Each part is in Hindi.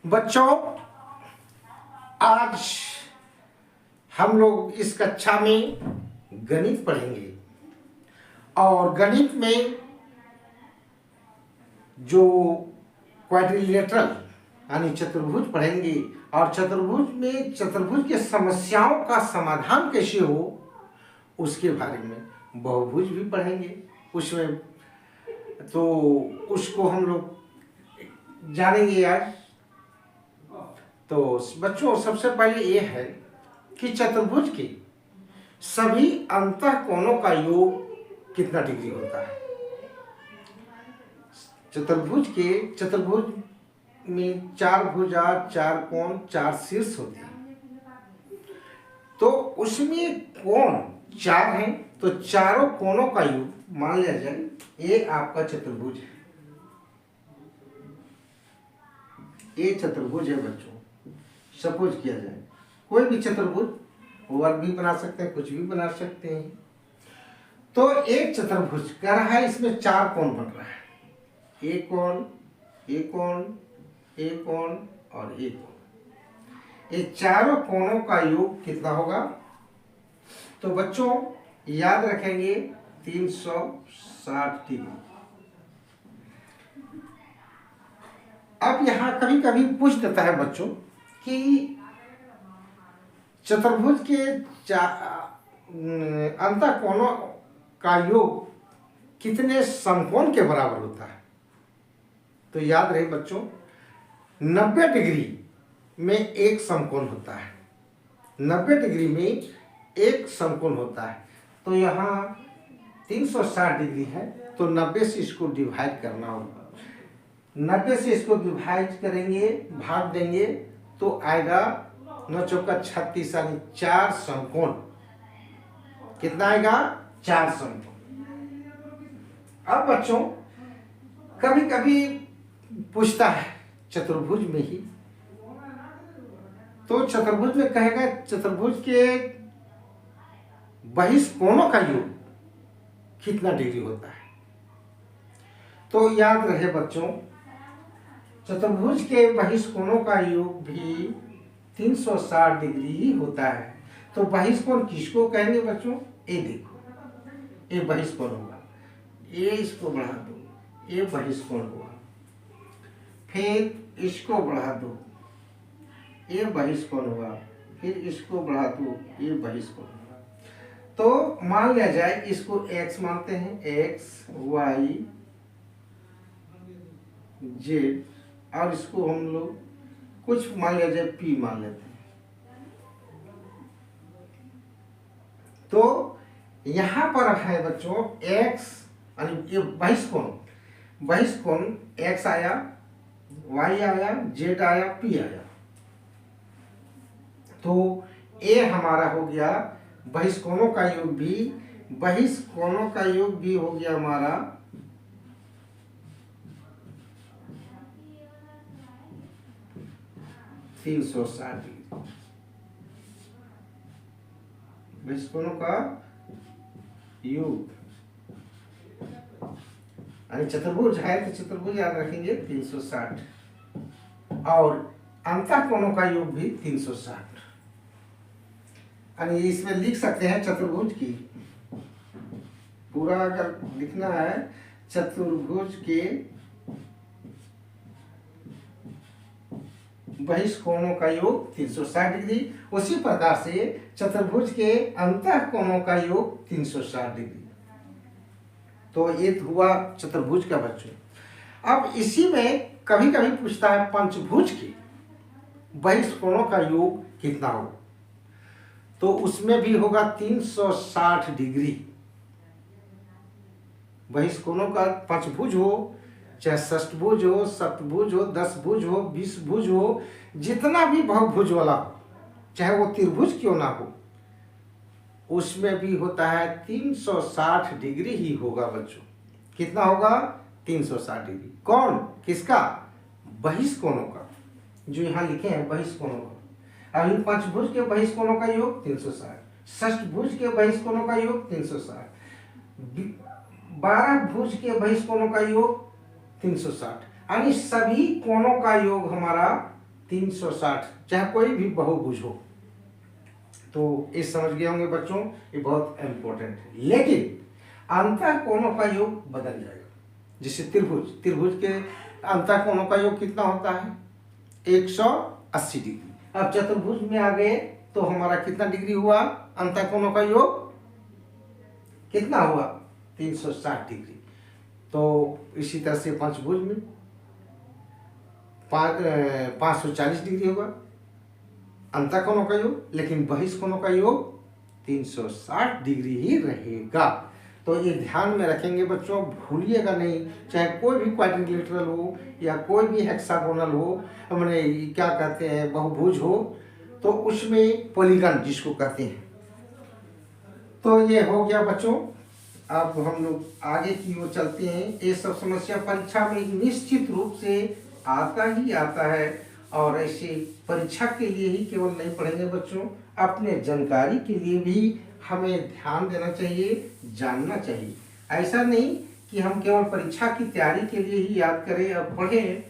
बच्चों, आज हम लोग इस कक्षा में गणित पढ़ेंगे और गणित में जो क्वाड्रिलेटरल यानी चतुर्भुज पढ़ेंगे और चतुर्भुज में चतुर्भुज के समस्याओं का समाधान कैसे हो उसके बारे में। बहुभुज भी पढ़ेंगे उसमें, तो उसको हम लोग जानेंगे आज। तो बच्चों, सबसे पहले ये है कि चतुर्भुज के सभी अंतःकोणों का योग कितना डिग्री होता है। चतुर्भुज में चार भुजा, चार कोण, चार शीर्ष होते हैं। तो उसमें कोण चार हैं, तो चारों कोणों का योग मान लिया जाए ये आपका चतुर्भुज है। ये चतुर्भुज है बच्चों, सपोज किया जाए कोई भी चतुर्भुज, वर्ग भी बना सकते हैं, कुछ भी बना सकते हैं। तो एक चतुर्भुज कह रहा है, इसमें चार कोण बन रहा है, एक कोण, एक कोण, एक कोण और एक कोण। ये चारों कोणों का योग कितना होगा? तो बच्चों याद रखेंगे 360 डिग्री। अब यहां कभी कभी पूछ देता है बच्चों कि चतुर्भुज के अंतःकोणों का योग कितने समकोण के बराबर होता है। तो याद रहे बच्चों, 90 डिग्री में एक समकोण होता है, 90 डिग्री में एक समकोण होता है। तो यहाँ 360 डिग्री है, तो 90 से इसको डिवाइड करना होगा। 90 से इसको विभाजित करेंगे, भाग देंगे तो आएगा 9 चौका 36 यानी 4 समकोण। कितना आएगा? 4 समकोण। अब बच्चों कभी कभी पूछता है चतुर्भुज में ही, तो चतुर्भुज में कहेगा चतुर्भुज के बहिष्कोणों का योग कितना डिग्री होता है। तो याद रहे बच्चों, चतुर्भुज के बहिष्कोणों का योग भी 360 डिग्री ही होता है। तो बहिष्कोण किसको कहेंगे बच्चों? ये देखो, ये बहिष्कोण होगा, ये इसको बढ़ा दो, ये बहिष्कोण हुआ, फिर इसको बढ़ा दो, ये बहिष्कोण हुआ, फिर इसको बढ़ा दो, ये बहिष्कोण हुआ। तो मान लिया जाए इसको x मानते हैं, x y z, और इसको हम लोग कुछ मान लिया जाए p मान लेते हैं। तो यहां पर है बच्चों x यानी ये बहिष्कोण x आया, y आया, z आया, p आया। तो ये हमारा हो गया बहिष्कोणों का योग भी हो गया हमारा 360 डिग्री। बहिष्कोणों का योग यानी चतुर्भुज है तो चतुर्भुज याद रखेंगे 360, और अंतःकोणों का योग भी 360। यानी इसमें लिख सकते हैं चतुर्भुज की पूरा अगर लिखना है, चतुर्भुज के बहिष्कोणों का योग 360 डिग्री, उसी प्रकार से चतुर्भुज के अंतःकोणों का योग 360 डिग्री। तो ये हुआ चतुर्भुज का बच्चों। अब इसी में कभी कभी पूछता है पंचभुज के बहिष्कोणों का योग कितना हो, तो उसमें भी होगा 360 डिग्री। बहिष्कोणों का पंचभुज हो, चाहे षष्ठभुज हो, सप्तभुज हो, 10 भुज हो, 20 भुज हो, जितना भी बहुभुज वाला हो, चाहे वो त्रिभुज क्यों ना हो, उसमें भी होता है 360 डिग्री ही होगा बच्चों। कितना होगा? 360 डिग्री। कौन? किसका? बहिष्कोणों का, जो यहाँ लिखे हैं बहिष्कोणों का। अभी पंचभुज के बहिष्कोणों का योग 360, षष्ठभुज के बहिष्कोणों का योग 360, 12 भुज के बहिष्कोणों का योग 360, यानी सभी कोणों का योग हमारा 360, चाहे कोई भी बहुभुज हो। तो ये समझ गए होंगे बच्चों, ये बहुत इम्पोर्टेंट है। लेकिन अंतः कोणों का योग बदल जाएगा। जैसे त्रिभुज के अंतः कोणों का योग कितना होता है? 180 डिग्री। अब चतुर्भुज में आ गए तो हमारा कितना डिग्री हुआ? अंतः कोणों का योग कितना हुआ? 360 डिग्री। तो इसी तरह से पंचभुज में 540 डिग्री होगा अंतः कोणों का योग, लेकिन बहिष्कोणों का योग 360 डिग्री ही रहेगा। तो ये ध्यान में रखेंगे बच्चों, भूलिएगा नहीं। चाहे कोई भी क्वाड्रिलेटरल हो या कोई भी हेक्सागोनल हो, मैंने क्या कहते हैं बहुभुज हो, तो उसमें पॉलीगन जिसको कहते हैं। तो ये हो गया बच्चों। अब हम लोग आगे की ओर चलते हैं। ये सब समस्या परीक्षा में निश्चित रूप से आता ही आता है, और ऐसे परीक्षा के लिए ही केवल नहीं पढ़ेंगे बच्चों, अपने जानकारी के लिए भी हमें ध्यान देना चाहिए, जानना चाहिए। ऐसा नहीं कि हम केवल परीक्षा की तैयारी के लिए ही याद करें और पढ़ें।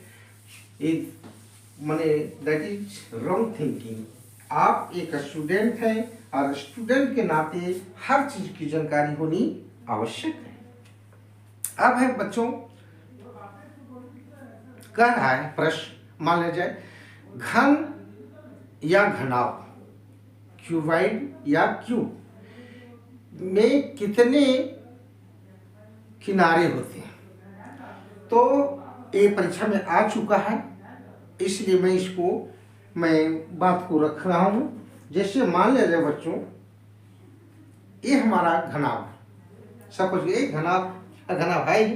माने दैट इज रॉन्ग थिंकिंग। आप एक स्टूडेंट हैं और स्टूडेंट के नाते हर चीज की जानकारी होनी आवश्यक है। अब है बच्चों, कह रहा है प्रश्न, मान लिया जाए घन या घनाभ, क्यूबाइड या क्यूब में कितने किनारे होते हैं? तो ये परीक्षा में आ चुका है, इसलिए मैं बात को रख रहा हूं। जैसे मान लिया जाए बच्चों, ये हमारा घनाभ, सब कुछ एक घनाभ है ही।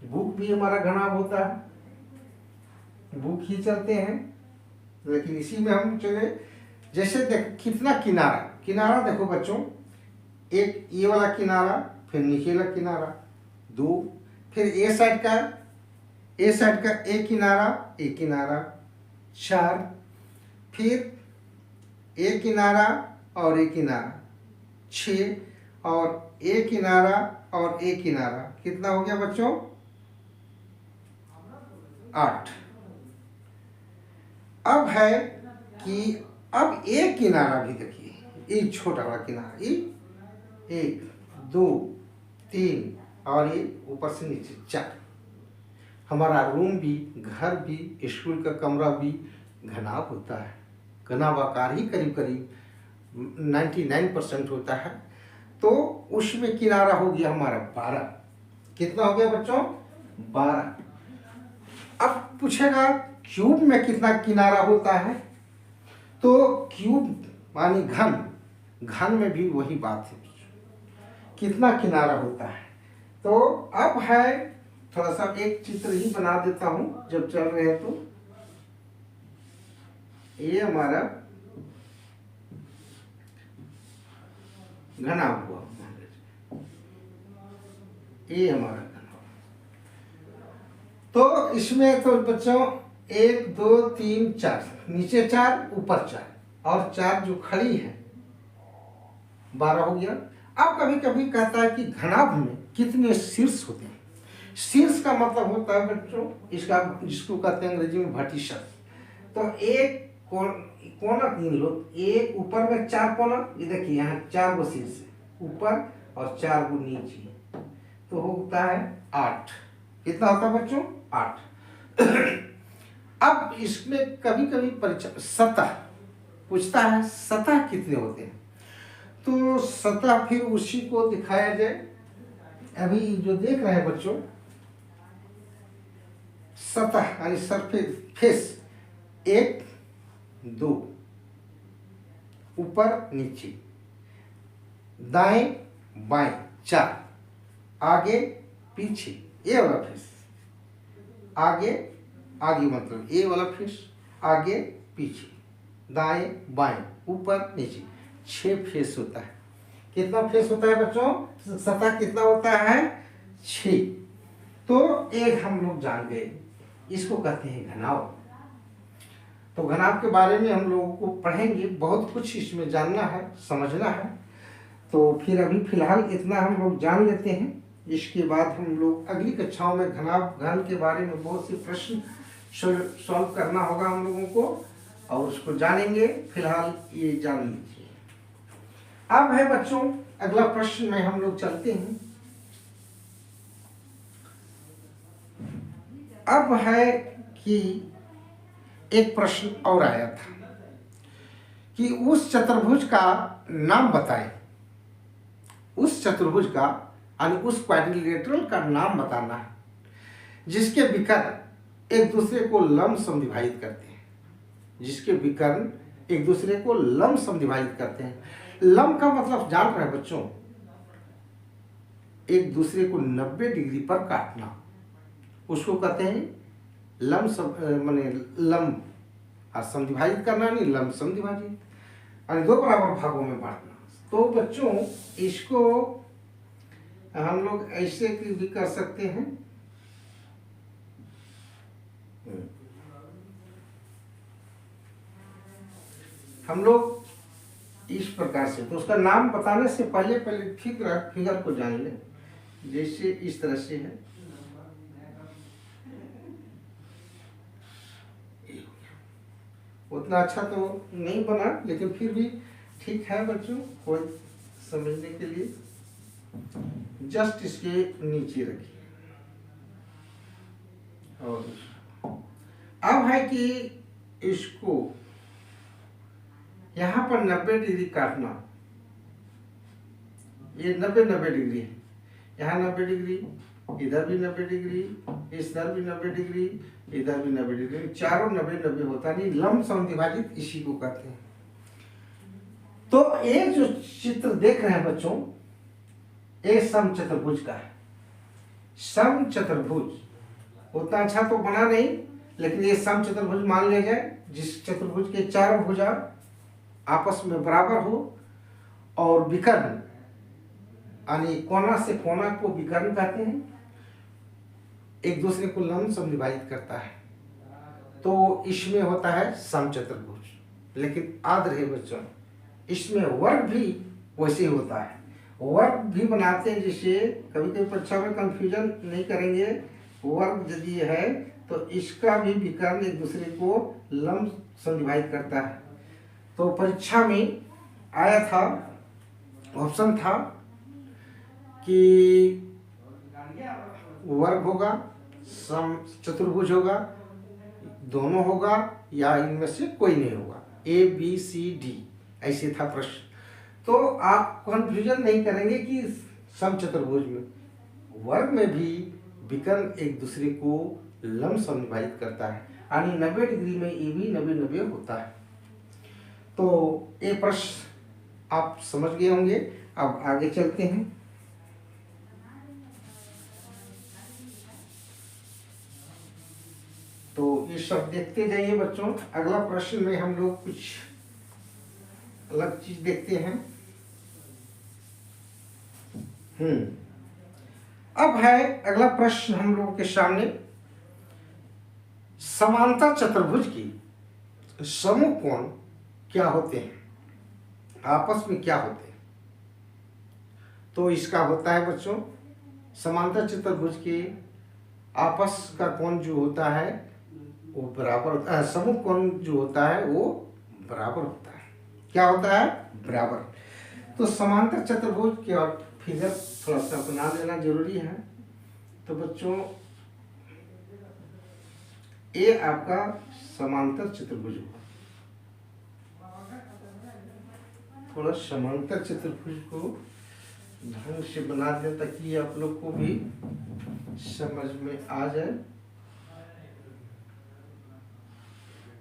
बुक भी हमारा घनाभ होता है, बुक ही चलते हैं, लेकिन इसी में हम चले। जैसे देख कितना किनारा देखो बच्चों, एक ये वाला किनारा, फिर नीचे वाला किनारा, 2, फिर ए साइड का एक किनारा 4, फिर एक किनारा और एक किनारा 6, और एक किनारा और एक किनारा कितना हो गया बच्चों? 8। अब है कि अब एक किनारा भी देखिए, एक छोटा बड़ा किनारा, 1 2 3 और ये ऊपर से नीचे 4। हमारा रूम भी, घर भी, स्कूल का कमरा भी घनाभ होता है। घनाभाकार ही करीब 99% होता है। तो उसमें किनारा हो गया हमारा 12। कितना हो गया बच्चों? 12। अब पूछेगा क्यूब में कितना किनारा होता है? तो क्यूब मानी घन में भी वही बात है, कितना किनारा होता है। तो अब है, थोड़ा सा एक चित्र ही बना देता हूं जब चल रहे हैं। तो ये हमारा घनाभ हुआ, ये हमारा घनाभ। तो इसमें तो बच्चों 1 2 3 4, नीचे 4 ऊपर 4 और 4 जो खड़ी है 12 हो गया। अब कभी कभी कहता है कि घनाभ में कितने शीर्ष होते हैं? शीर्ष का मतलब होता है बच्चों इसका, जिसको कहते हैं अंग्रेजी में वर्टिसेस। तो एक कोना 3 लो, एक ऊपर में 4 कोना, ये देखिए यहाँ 4 गो शीर्ष है ऊपर और 4 गो नीचे, तो होता है 8। कितना होता है बच्चों? 8। अब इसमें कभी कभी परीक्षा सतह पूछता है, सतह कितने होते हैं? तो सतह फिर उसी को दिखाया जाए। अभी जो देख रहे हैं बच्चों, सतह यानी सरफेस 1 2 ऊपर नीचे, दाएं बाएं 4, आगे पीछे ये वाला फेस, आगे मतलब ये वाला फेस, आगे पीछे, दाएं बाएं ऊपर नीचे, 6 फेस होता है। कितना फेस होता है बच्चों? सतह कितना होता है? 6। तो एक हम लोग जान गए, इसको कहते हैं घनाभ। तो घनाभ के बारे में हम लोगों को पढ़ेंगे, बहुत कुछ इसमें जानना है, समझना है। तो फिर अभी फिलहाल इतना हम लोग जान लेते हैं। इसके बाद हम लोग अगली कक्षाओं में घन के बारे में बहुत से प्रश्न सॉल्व करना होगा हम लोगों को। और उसको जानेंगे। फिलहाल ये जान लीजिए। अब है बच्चों अगला प्रश्न में हम लोग चलते हैं। अब है कि एक प्रश्न और आया था कि उस चतुर्भुज का नाम बताएं। उस चतुर्भुज का यानी उस क्वाड्रिलेटरल का नाम बताना है जिसके विकर्ण एक दूसरे को लंब समद्विभाजित करते हैं। जिसके विकर्ण एक दूसरे को लंब समद्विभाजित करते हैं। लंब का मतलब जान रहे हैं बच्चों, एक दूसरे को 90 डिग्री पर काटना, उसको कहते हैं लंब माने लंब। और समद्विभाजित करना नहीं, लंब समद्विभाजित, यानी दो बराबर भागों में बांटना। तो बच्चों इसको हम लोग ऐसे भी कर सकते हैं। हम लोग इस प्रकार से, तो उसका नाम बताने से पहले फिगर को जान लें। जैसे इस तरह से है, उतना अच्छा तो नहीं बना लेकिन फिर भी ठीक है बच्चों, कोई समझने के लिए। जस्ट इसके नीचे रखिए। और अब है कि इसको यहाँ पर 90 डिग्री काटना। ये 90 डिग्री है, यहाँ 90 डिग्री, इधर भी 90 डिग्री, इधर भी 90 डिग्री, इधर भी 90 डिग्री, चारों 90 होता नहीं, लंब समद्विभाजित इसी को कहते हैं। तो ये जो चित्र देख रहे हैं बच्चों, ये समचतुर्भुज का है। समचतुर्भुज उतना अच्छा तो बना नहीं, लेकिन ये समचतुर्भुज मान लिया जाए जिस चतुर्भुज के चारों भुजा आपस में बराबर हो और विकर्ण यानी कोना से कोना को विकर्ण कहते हैं, एक दूसरे को लंब समद्विभाजित करता है, तो इसमें होता है समचतुर्भुज। लेकिन याद रहे बच्चों, इसमें वर्ग भी वैसे होता है। वर्ग भी बनाते हैं, जिसे कभी कभी परीक्षा में कंफ्यूजन नहीं करेंगे। वर्ग यदि है तो इसका भी विकर्ण एक दूसरे को लंब समद्विभाजित करता है। तो परीक्षा में आया था, ऑप्शन था कि वर्ग होगा, सम चतुर्भुज होगा, दोनों होगा, या इनमें से कोई नहीं होगा। A B C D ऐसे था प्रश्न। तो आप कंफ्यूजन नहीं करेंगे कि समचतुर्भुज में वर्ग में भी विकर्ण एक दूसरे को लंब समद्विभाजित करता है, यानी 90 डिग्री में ये भी 90 होता है। तो ये प्रश्न आप समझ गए होंगे। अब आगे चलते हैं। तो ये सब देखते जाइए बच्चों। अगला प्रश्न में हम लोग कुछ अलग चीज देखते हैं। अब है अगला प्रश्न हम लोगों के सामने, समांतर चतुर्भुज की समूह कोण क्या होते हैं, आपस में क्या होते हैं। तो इसका होता है बच्चों, समांतर चतुर्भुज के आपस का कोण जो होता है वो बराबर, समूह कोण जो होता है वो बराबर होता है। क्या होता है? बराबर। तो समांतर चतुर्भुज के और फिगर थोड़ा सा बना लेना जरूरी है। तो बच्चों ये आपका समांतर चतुर्भुज होगा। थोड़ा समांतर चतुर्भुज को ढंग से बना दें ताकि आप लोग को भी समझ में आ जाए।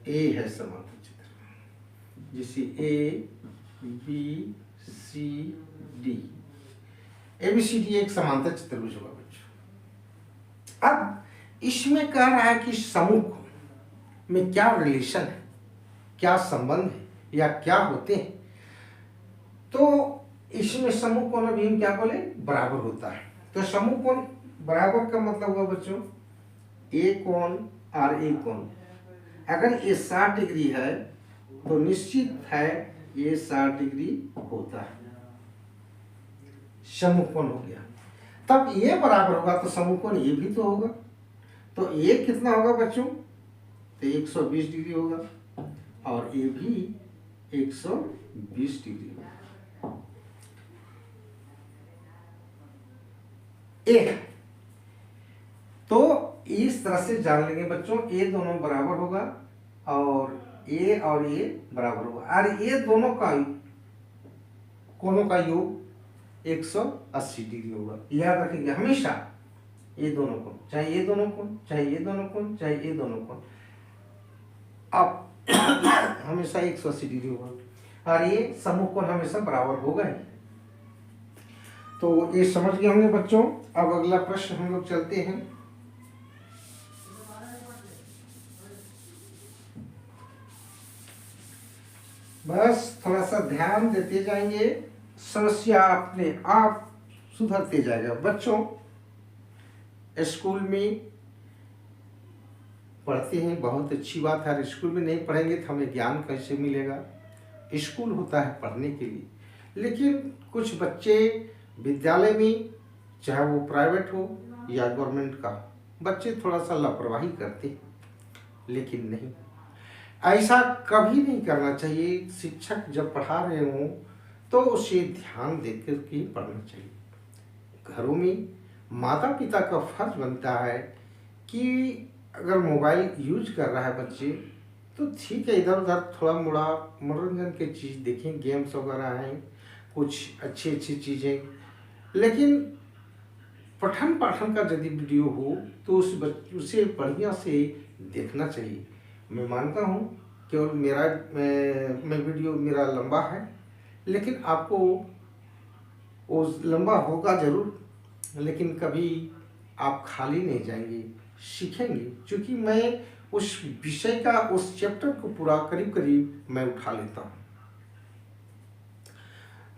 ए है समांतर चतुर्भुज, जैसे A B C D, ABCD एक समांतर चतुर्भुज होगा बच्चों। अब इसमें कह रहा है कि समूह में क्या रिलेशन है, क्या संबंध है या क्या होते हैं। तो इसमें समूह कोण अभी हम क्या बोले, बराबर होता है। तो समूह कोण बराबर का मतलब हुआ बच्चों A कोण और A कोण। अगर ये 60 डिग्री है तो निश्चित है ये 60 डिग्री होता है, समूह कोण हो गया। तब ये बराबर होगा तो समूह कोण ये भी तो होगा। तो ये कितना होगा बच्चों, तो 120 डिग्री होगा। और ये भी 120 डिग्री होगा। एक तो इस तरह से जान लेंगे बच्चों, ये दोनों बराबर होगा और ये बराबर होगा, और ये दोनों का कोणों का योग 180 डिग्री होगा। याद रखेंगे हमेशा, ये दोनों कोण, चाहे ये दोनों कोण, चाहे ये दोनों कोण, चाहे ये दोनों कोण, अब हमेशा 180 डिग्री होगा, और ये समूह कोण हमेशा बराबर होगा ही। तो ये समझ गए होंगे बच्चों। अब अगला प्रश्न हम लोग चलते हैं। बस थोड़ा सा ध्यान देते जाएंगे, समस्या अपने आप सुधरते जाएगा। बच्चों स्कूल में पढ़ते हैं, बहुत अच्छी बात है। स्कूल में नहीं पढ़ेंगे तो हमें ज्ञान कैसे मिलेगा? स्कूल होता है पढ़ने के लिए, लेकिन कुछ बच्चे विद्यालय में, चाहे वो प्राइवेट हो या गवर्नमेंट का, बच्चे थोड़ा सा लापरवाही करते हैं। लेकिन नहीं, ऐसा कभी नहीं करना चाहिए। शिक्षक जब पढ़ा रहे हों तो उसे ध्यान देकर के पढ़ना चाहिए। घरों में माता पिता का फर्ज बनता है कि अगर मोबाइल यूज कर रहा है बच्चे, तो ठीक है, इधर उधर थोड़ा मोड़ा मनोरंजन की चीज़ देखें, गेम्स वगैरह हैं, कुछ अच्छी अच्छी चीज़ें, लेकिन पठन पाठन का यदि वीडियो हो तो उसे बढ़िया से देखना चाहिए। मैं मानता हूँ केवल मैं वीडियो मेरा लंबा है, लेकिन आपको वो लंबा होगा ज़रूर, लेकिन कभी आप खाली नहीं जाएंगे, सीखेंगे। क्योंकि मैं उस विषय का, उस चैप्टर को पूरा करीब करीब मैं उठा लेता हूँ।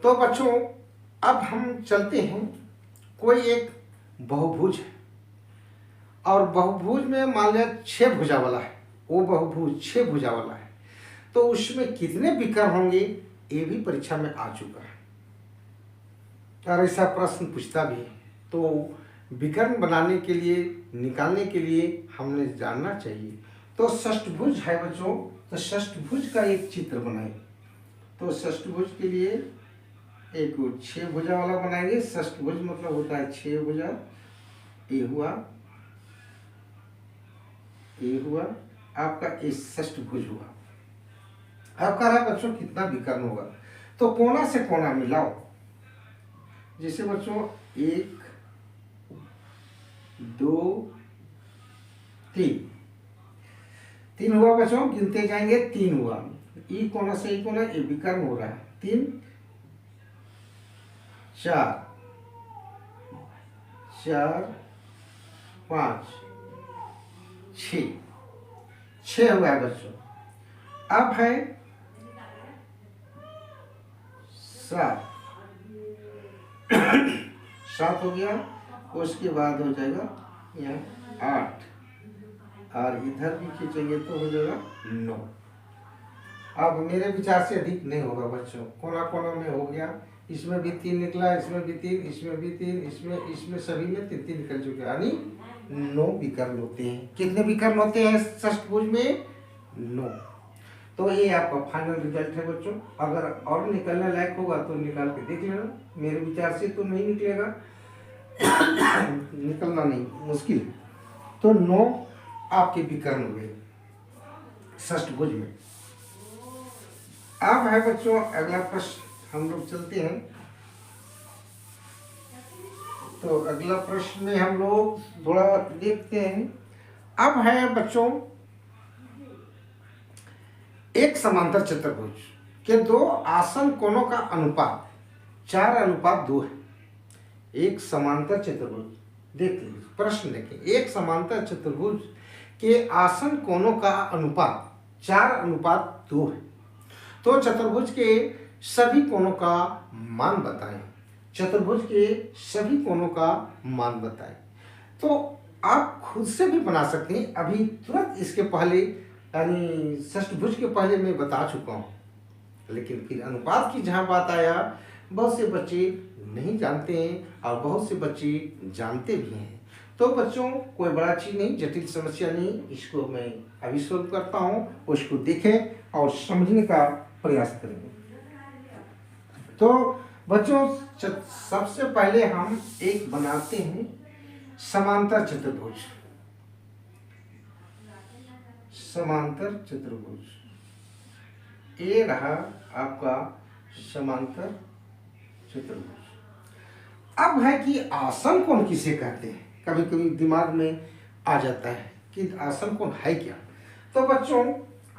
तो बच्चों अब हम चलते हैं, कोई एक बहुभुज है और बहुभुज में मान लिया 6 भुजा वाला है, वो बहुभुज 6 भुजा वाला है, तो उसमें कितने विकर्ण होंगे ये भी परीक्षा में आ चुका है और ऐसा प्रश्न पूछता भी है। तो विकर्ण बनाने के लिए, निकालने के लिए हमने जानना चाहिए। तो षष्ठभुज है बच्चों, तो षष्ठभुज का एक चित्र बनाए। तो षष्ठभुज के लिए एक 6 भुजा वाला बनाएंगे। षष्ठभुज मतलब होता है 6 भुजा। ये हुआ आपका षष्ठभुज हुआ। अब कह रहा है बच्चों कितना विकर्ण होगा, तो कोना से कोना मिलाओ। जैसे बच्चों 1 2 3 हुआ बच्चों, गिनते जाएंगे 3 हुआ। ई कोना से ई कोना, ये विकर्ण हो रहा है। 3 4 5 6 हुआ है बच्चों। अब है 7 हो गया। उसके बाद हो जाएगा यहाँ 8, और इधर भी खींचेंगे तो हो जाएगा 9। अब मेरे विचार से अधिक नहीं होगा बच्चों, कोना कोना में हो गया। इसमें भी 3 निकला, इसमें भी 3, इसमें भी 3, इसमें सभी में 3 निकल चुके, यानी 9 विकर्ण होते हैं। कितने विकर्ण होते हैं षष्ठभुज में? 9। तो ये आपका फाइनल रिजल्ट है बच्चों। अगर और निकलने लायक होगा तो निकाल के देख लेना। मेरे विचार से तो नहीं निकलेगा, निकलना नहीं, मुश्किल। तो 9 आपके विकर्ण हुए षष्ठभुज में। अब है बच्चों अगला प्रश्न, हम लोग चलते हैं। तो अगला प्रश्न में हम लोग थोड़ा देखते हैं। अब है बच्चों एक समांतर चतुर्भुज के 2 आसन कोणों का अनुपात 4:2 है। एक समांतर चतुर्भुज, देख लीजिए प्रश्न देखें। एक समांतर चतुर्भुज के आसन कोणों का अनुपात 4:2 है। तो चतुर्भुज के सभी कोणों का मान बताएं। चतुर्भुज के सभी कोणों का मान बताएं। तो आप खुद से भी बना सकते हैं। अभी तुरंत इसके पहले, यानी षष्ठभुज के पहले मैं बता चुका हूँ, लेकिन फिर अनुपात की जहाँ बात आया, बहुत से बच्चे नहीं जानते हैं और बहुत से बच्चे जानते भी हैं। तो बच्चों कोई बड़ा चीज़ नहीं, जटिल समस्या नहीं, इसको मैं अभी सोल्व करता हूँ, उसको देखें और समझने का प्रयास करेंगे। तो बच्चों सबसे पहले हम एक बनाते हैं समांतर चतुर्भुज। समांतर चतुर्भुज ये रहा आपका समांतर चतुर्भुज। अब है कि आसन कोण किसे कहते हैं, कभी कभी दिमाग में आ जाता है कि आसन कोण है क्या। तो बच्चों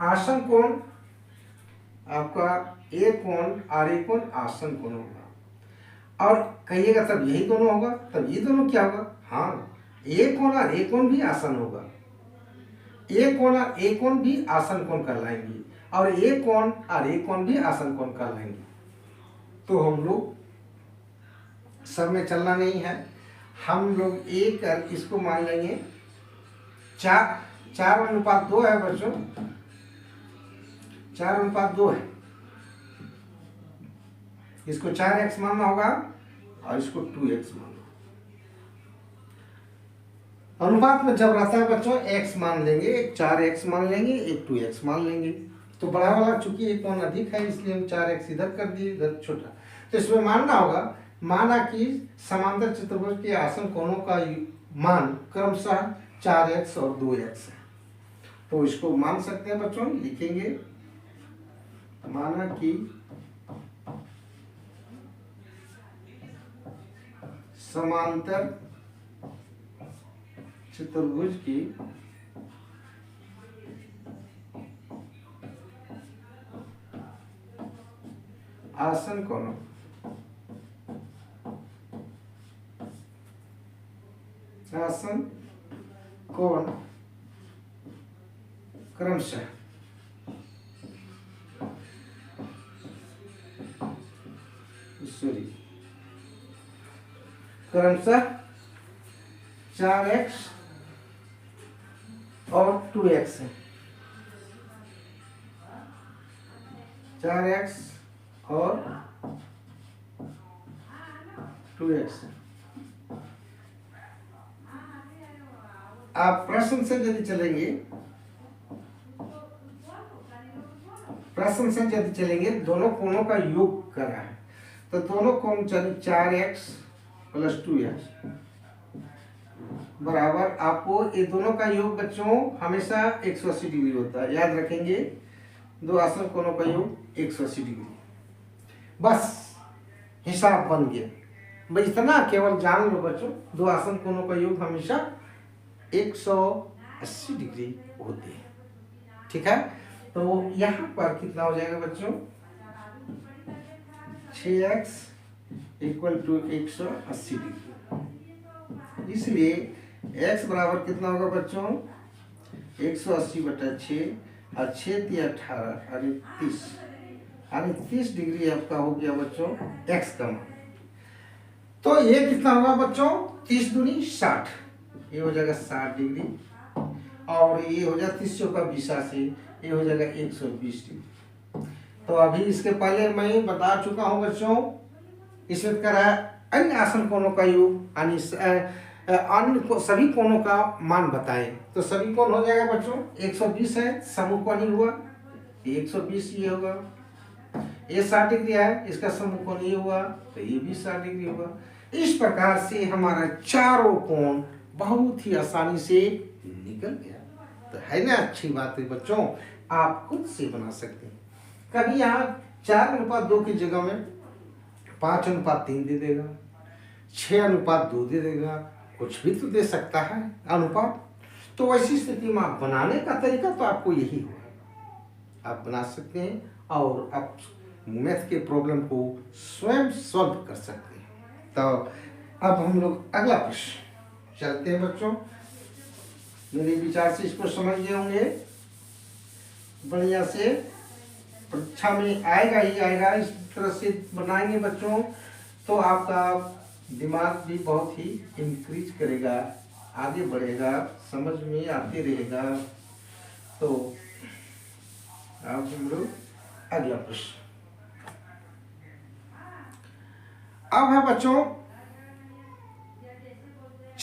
आसन कोण आपका ए कोण और ए कोण आसन कोण होगा। और कहिएगा तब यही दोनों होगा, तब ये दोनों क्या होगा? हाँ, ए कोण और ए कोण भी आसन होगा, ए कोण और ए कोण भी आसन कोण कहलाएंगे, और ए कोण और ए कोण भी आसन कोण कहलाएंगे। तो हम लोग सब में चलना नहीं है, हम लोग एक इसको मान लेंगे 4:2 है बच्चों, 4:2 है। इसको 4x मानना होगा और इसको 2x मानना। अनुपात में जब रहता है बच्चों x मान लेंगे, एक 4x मान लेंगे, एक 2x मान लेंगे। तो बड़ा वाला चूंकि एक कोण अधिक है इसलिए हम 4x इधर कर दिए, इधर छोटा। तो इसमें मानना होगा, माना कि समांतर चतुर्भुज के आसन कोणों का मान क्रमशः 4x और 2x है। तो इसको मान सकते हैं बच्चों, लिखेंगे माना कि समांतर चतुर्भुज की आसन कोण क्रमशः क्रमशः 4x और 2x है, 4x और 2x। आप प्रश्न से यदि चलेंगे, दोनों कोणों का योग कर रहा है, तो दोनों कोण 4x + 2x बराबर, आपको ये दोनों का योग बच्चों हमेशा 180 डिग्री होता है, याद रखेंगे। दो आसन कोणों का योग 180 डिग्री, बस हिसाब बन गया। भाई इतना केवल जान लो बच्चों, दो आसन कोणों का योग हमेशा 180 डिग्री होते हैं, ठीक है। तो यहाँ पर कितना हो जाएगा बच्चों? 6x = 180 degree. इसलिए x बराबर कितना होगा बच्चों? 180/6 और 6 × 18 और 30 डिग्री आपका हो गया बच्चों x का मान। तो ये कितना होगा बच्चों? 30 दूनी 60, ये हो जाएगा 60 डिग्री, और ये हो जाएगा 30 चौका 20, ये हो जाएगा 120 डिग्री। तो अभी इसके पहले मैं बता चुका हूँ बच्चों, इसमें कह रहा है अन्य आसन कोणों का योग, अन्य सभी कोणों का मान बताएं। तो सभी कोण हो जाएगा बच्चों 120 है, समूह कोण ही हुआ 120, ये होगा। ये 60 डिग्री है, इसका समूह कोण ये हुआ, तो ये भी 60 डिग्री होगा। इस प्रकार से हमारा चारों कोण बहुत ही आसानी से निकल गया। तो है ना अच्छी बात है बच्चों, आप खुद से बना सकते हैं। कभी यहाँ 4:2 की जगह में 5:3 दे देगा, 6:2 दे देगा, कुछ भी तो दे सकता है अनुपात। तो वैसी स्थिति में आप बनाने का तरीका तो आपको यही होगा, आप बना सकते हैं और आप मैथ के प्रॉब्लम को स्वयं सॉल्व कर सकते हैं। तो अब हम लोग अगला प्रश्न चलते हैं बच्चों। मेरे विचार से इसको समझ गए होंगे बढ़िया से, परीक्षा में आएगा ही आएगा। इस तरह से बनाएंगे बच्चों तो आपका दिमाग भी बहुत ही इंक्रीज करेगा, आगे बढ़ेगा, समझ में आते रहेगा। तो अब हम लोग अगला प्रश्न। अब है बच्चों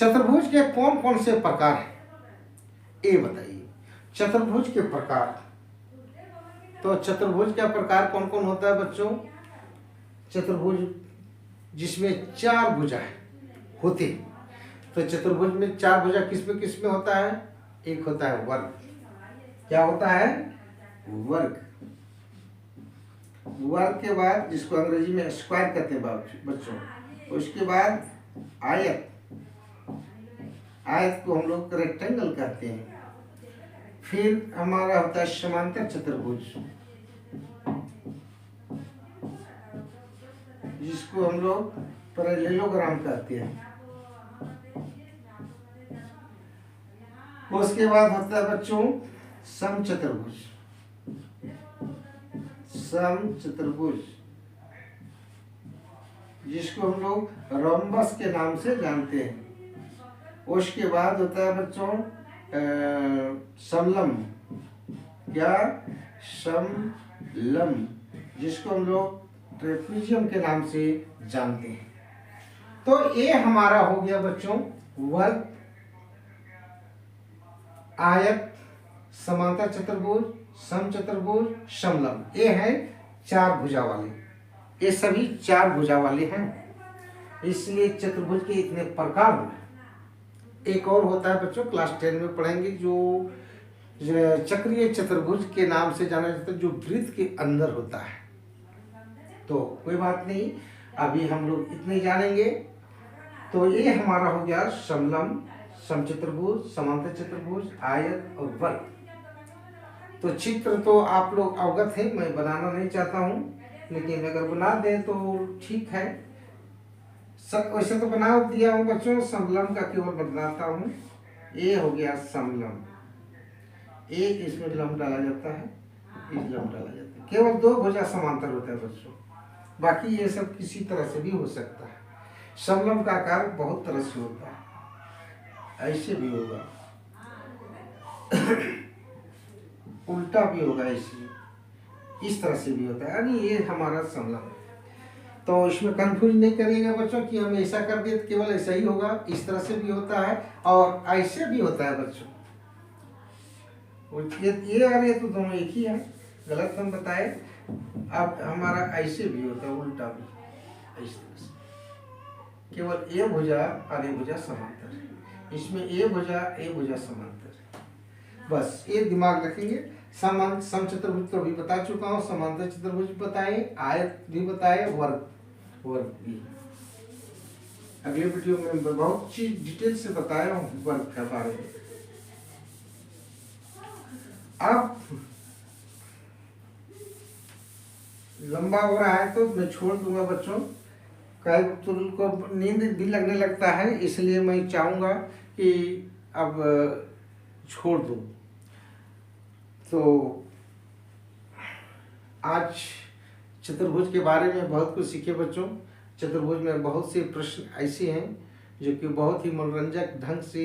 चतुर्भुज के कौन कौन से प्रकार हैं, ये बताइए। चतुर्भुज के प्रकार, तो चतुर्भुज का प्रकार कौन कौन होता है बच्चों? चतुर्भुज जिसमें 4 भुजा होते, तो चतुर्भुज में 4 भुजा किस में होता है? एक होता है वर्ग। क्या होता है? वर्ग। वर्ग के बाद, जिसको अंग्रेजी में स्क्वायर कहते हैं बच्चों, उसके बाद आयत। आयत को हम लोग रेक्टेंगल कहते हैं। फिर हमारा होता है समांतर चतुर्भुज, जिसको हम लोग पैरेललोग्राम कहते हैं। उसके बाद होता है बच्चों समचतुर्भुज। समचतुर्भुज जिसको हम लोग रोम्बस के नाम से जानते हैं। उसके बाद होता है बच्चों समलम या समलम, जिसको हम लोग ट्रेपीजियम के नाम से जानते हैं। तो ये हमारा हो गया बच्चों वर्ग, आयत, समांतर चतुर्भुज, समचतुर्भुज, समलम। ये है 4 भुजा वाले। ये सभी 4 भुजा वाले हैं, इसलिए चतुर्भुज के इतने प्रकार हैं। एक और होता है बच्चों, क्लास 10 में पढ़ेंगे, जो चक्रीय चतुर्भुज के नाम से जाना जाता है, जो वृत्त के अंदर होता है। तो कोई बात नहीं, अभी हम लोग इतने जानेंगे। तो ये हमारा हो गया समलम, समचतुर्भुज, समांतर चतुर्भुज, आयत और वर्ग। तो चित्र तो आप लोग अवगत हैं, मैं बनाना नहीं चाहता हूँ, लेकिन अगर बना दें तो ठीक है। सब वैसे तो बना दिया हूँ बच्चों, समलम का केवल बदलाता हूँ। ये हो गया समलम, एक इसमें लंब डाला जाता है, इस लंब डाला जाता है। केवल 2 भुजा समांतर होता है बच्चों, बाकी ये सब किसी तरह से भी हो सकता है। समलम का आकार बहुत तरह से होता है, ऐसे भी होगा, उल्टा भी होगा, ऐसे इस तरह से भी होता है। यानी ये हमारा समलम है। तो इसमें कंफ्यूज नहीं करिएगा बच्चों कि हम ऐसा कर दिए केवल ऐसा ही होगा। इस तरह से भी होता है और ऐसे भी होता है बच्चों। ये और ये तो दोनों एक ही है, गलत हम बताए। अब हमारा ऐसे भी होता है, उल्टा भी, इस तरह से। केवल ए भुजा और ए भुजा समांतर है, इसमें ए भुजा समांतर है। बस ये दिमाग रखेंगे। समचतुर्भुज तो अभी बता चुका हूँ, समांतर चतुर्भुज बताए, आयत भी बताए, वर्ग भी। अगले वीडियो में बहुत चीज डिटेल से बताया हूँ वर्ग के बारे में। अब लंबा हो रहा है तो मैं छोड़ दूंगा बच्चों, कई को नींद भी लगने लगता है, इसलिए मैं चाहूँगा कि अब छोड़ दूँ। तो आज चतुर्भुज के बारे में बहुत कुछ सीखे बच्चों। चतुर्भुज में बहुत से प्रश्न ऐसे हैं जो कि बहुत ही मनोरंजक ढंग से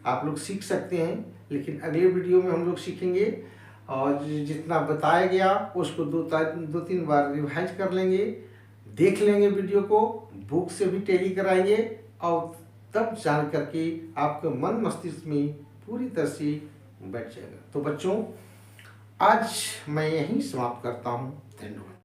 आप लोग सीख सकते हैं, लेकिन अगले वीडियो में हम लोग सीखेंगे और जितना बताया गया उसको 2-3 बार रिवाइज कर लेंगे, देख लेंगे वीडियो को, बुक से भी टैली कराएंगे और तब जान करके आपके मन मस्तिष्क में पूरी तरह से बैठ जाएगा। तो बच्चों आज मैं यहीं समाप्त करता हूँ। धन्यवाद।